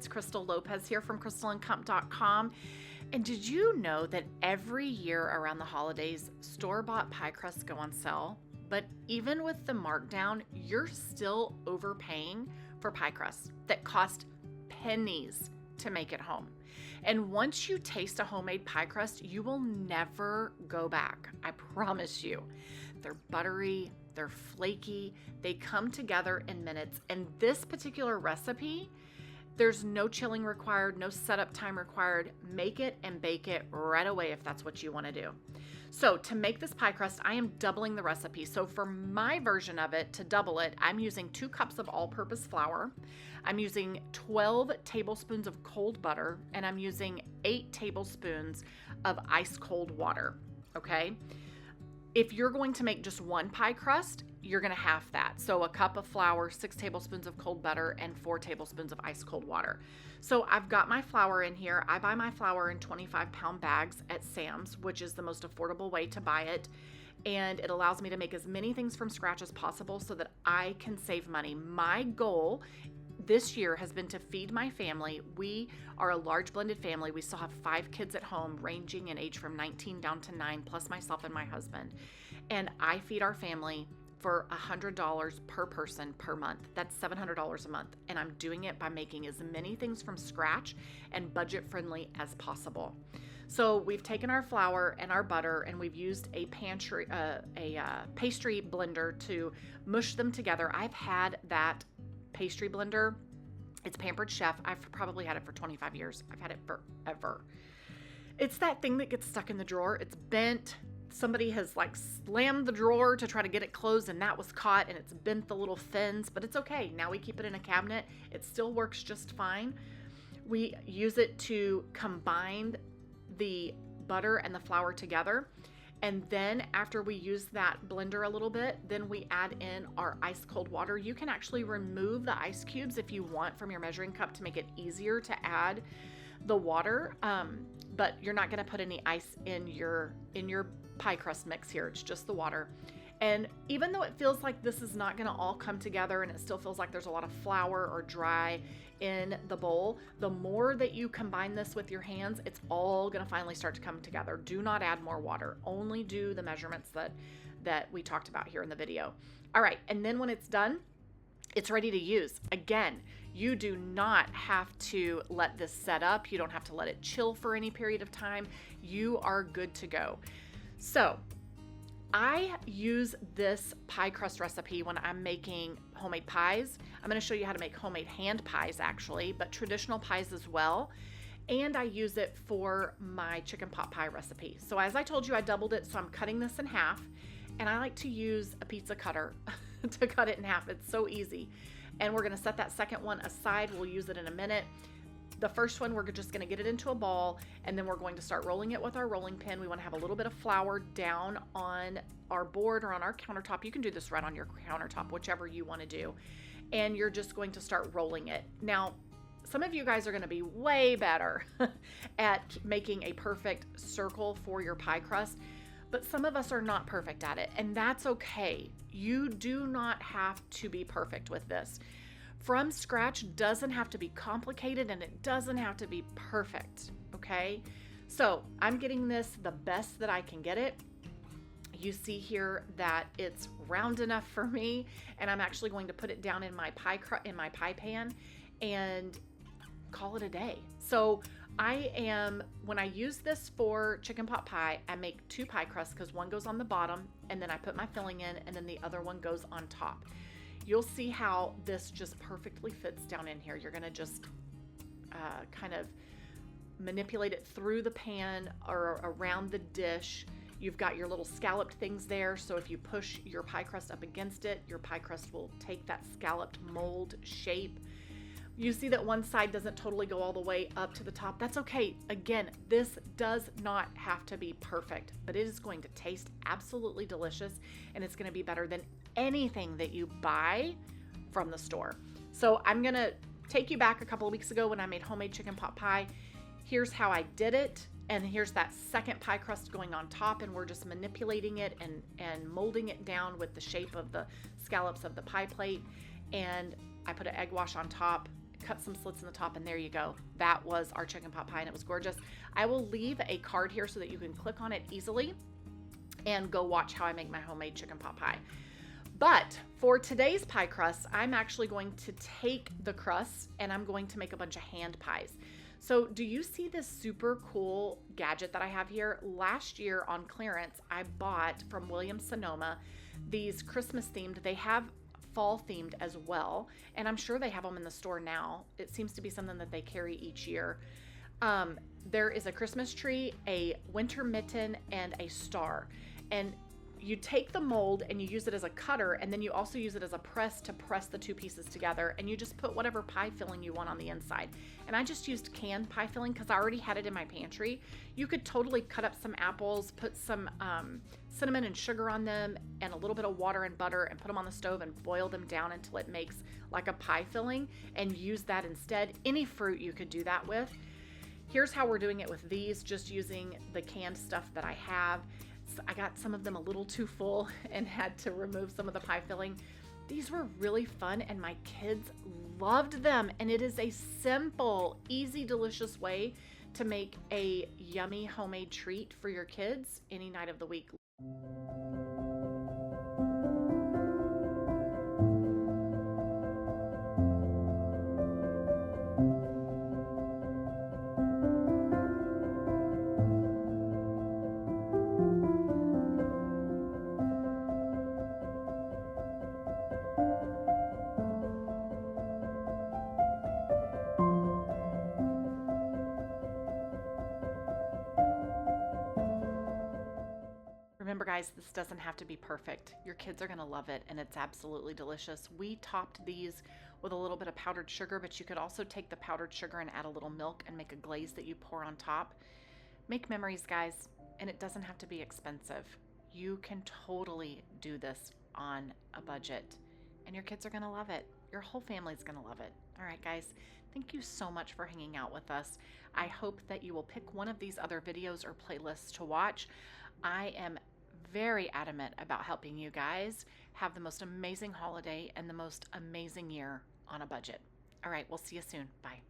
it's Crystal Lopez here from crystalandcomp.com. And did you know that every year around the holidays, store-bought pie crusts go on sale? But even with the markdown, you're still overpaying for pie crusts that cost pennies to make at home. And once you taste a homemade pie crust, you will never go back. I promise you. They're buttery, they're flaky, they come together in minutes. And this particular recipe, there's no chilling required, no setup time required. Make it and bake it right away if that's what you want to do. So to make this pie crust, I am doubling the recipe. So for my version of it, to double it, I'm using 2 cups of all-purpose flour. I'm using 12 tablespoons of cold butter, and I'm using 8 tablespoons of ice cold water, okay? If you're going to make just one pie crust, you're going to half that. So a cup of flour, 6 tablespoons of cold butter, and 4 tablespoons of ice cold water. So I've got my flour in here. I buy my flour in 25-pound bags at Sam's, which is the most affordable way to buy it. And it allows me to make as many things from scratch as possible so that I can save money. My goal this year has been to feed my family. We are a large blended family. We still have 5 kids at home, ranging in age from 19 down to 9, plus myself and my husband. And I feed our family for $100 per person per month. That's $700 a month. And I'm doing it by making as many things from scratch and budget friendly as possible. So we've taken our flour and our butter and we've used a pastry blender to mush them together. I've had that pastry blender. It's Pampered Chef. I've probably had it for 25 years. I've had it forever. It's that thing that gets stuck in the drawer. It's bent. Somebody has like slammed the drawer to try to get it closed and that was caught and it's bent the little fins, but it's okay. Now we keep it in a cabinet. It still works just fine. We use it to combine the butter and the flour together. And then after we use that blender a little bit, then we add in our ice cold water. You can actually remove the ice cubes if you want from your measuring cup to make it easier to add the water. But you're not gonna put any ice in your pie crust mix here. It's just the water. And even though it feels like this is not gonna all come together and it still feels like there's a lot of flour or dry in the bowl, the more that you combine this with your hands, it's all gonna finally start to come together. Do not add more water. Only do the measurements that we talked about here in the video. All right, and then when it's done, it's ready to use. Again, you do not have to let this set up. You don't have to let it chill for any period of time. You are good to go. So I use this pie crust recipe when I'm making homemade pies. I'm going to show you how to make homemade hand pies actually, but traditional pies as well. And I use it for my chicken pot pie recipe. So as I told you, I doubled it. So I'm cutting this in half and I like to use a pizza cutter to cut it in half. It's so easy. And we're going to set that second one aside. We'll use it in a minute. The first one, we're just going to get it into a ball and then we're going to start rolling it with our rolling pin. We want to have a little bit of flour down on our board or on our countertop. You can do this right on your countertop, whichever you want to do. And you're just going to start rolling it. Now, some of you guys are going to be way better at making a perfect circle for your pie crust, but some of us are not perfect at it, and that's okay. You do not have to be perfect with this. From scratch doesn't have to be complicated and it doesn't have to be perfect, okay? So I'm getting this the best that I can get it. You see here that it's round enough for me, and I'm actually going to put it down in my pie pan and call it a day. So when I use this for chicken pot pie, I make 2 pie crusts because one goes on the bottom and then I put my filling in and then the other one goes on top. You'll see how this just perfectly fits down in here. You're gonna just kind of manipulate it through the pan or around the dish. You've got your little scalloped things there, so if you push your pie crust up against it, your pie crust will take that scalloped mold shape. You see that one side doesn't totally go all the way up to the top. That's okay. Again, this does not have to be perfect, but it is going to taste absolutely delicious and it's going to be better than anything that you buy from the store. So I'm going to take you back a couple of weeks ago when I made homemade chicken pot pie. Here's how I did it. And here's that second pie crust going on top, and we're just manipulating it and molding it down with the shape of the scallops of the pie plate. And I put an egg wash on top. cut some slits in the top, and there you go. That was our chicken pot pie, and it was gorgeous. I will leave a card here so that you can click on it easily and go watch how I make my homemade chicken pot pie. But for today's pie crust, I'm actually going to take the crusts and I'm going to make a bunch of hand pies. So do you see this super cool gadget that I have here? Last year on clearance, I bought from Williams-Sonoma these Christmas themed. They have fall themed as well, and I'm sure they have them in the store now. It seems to be something that they carry each year. There is a Christmas tree, a winter mitten, and a star. And you take the mold and you use it as a cutter, and then you also use it as a press to press the two pieces together, and you just put whatever pie filling you want on the inside. And I just used canned pie filling because I already had it in my pantry. You could totally cut up some apples, put some cinnamon and sugar on them, and a little bit of water and butter, and put them on the stove and boil them down until it makes like a pie filling, and use that instead. Any fruit you could do that with. Here's how we're doing it with these, just using the canned stuff that I have. I got some of them a little too full and had to remove some of the pie filling. These were really fun and my kids loved them, and it is a simple, easy, delicious way to make a yummy homemade treat for your kids any night of the week. Remember guys, this doesn't have to be perfect. Your kids are gonna love it, and it's absolutely delicious. We topped these with a little bit of powdered sugar, but you could also take the powdered sugar and add a little milk and make a glaze that you pour on top. Make memories, guys, and it doesn't have to be expensive. You can totally do this on a budget, and your kids are gonna love it. Your whole family's gonna love it. All right, guys, thank you so much for hanging out with us. I hope that you will pick one of these other videos or playlists to watch. I am very adamant about helping you guys have the most amazing holiday and the most amazing year on a budget. All right, we'll see you soon. Bye.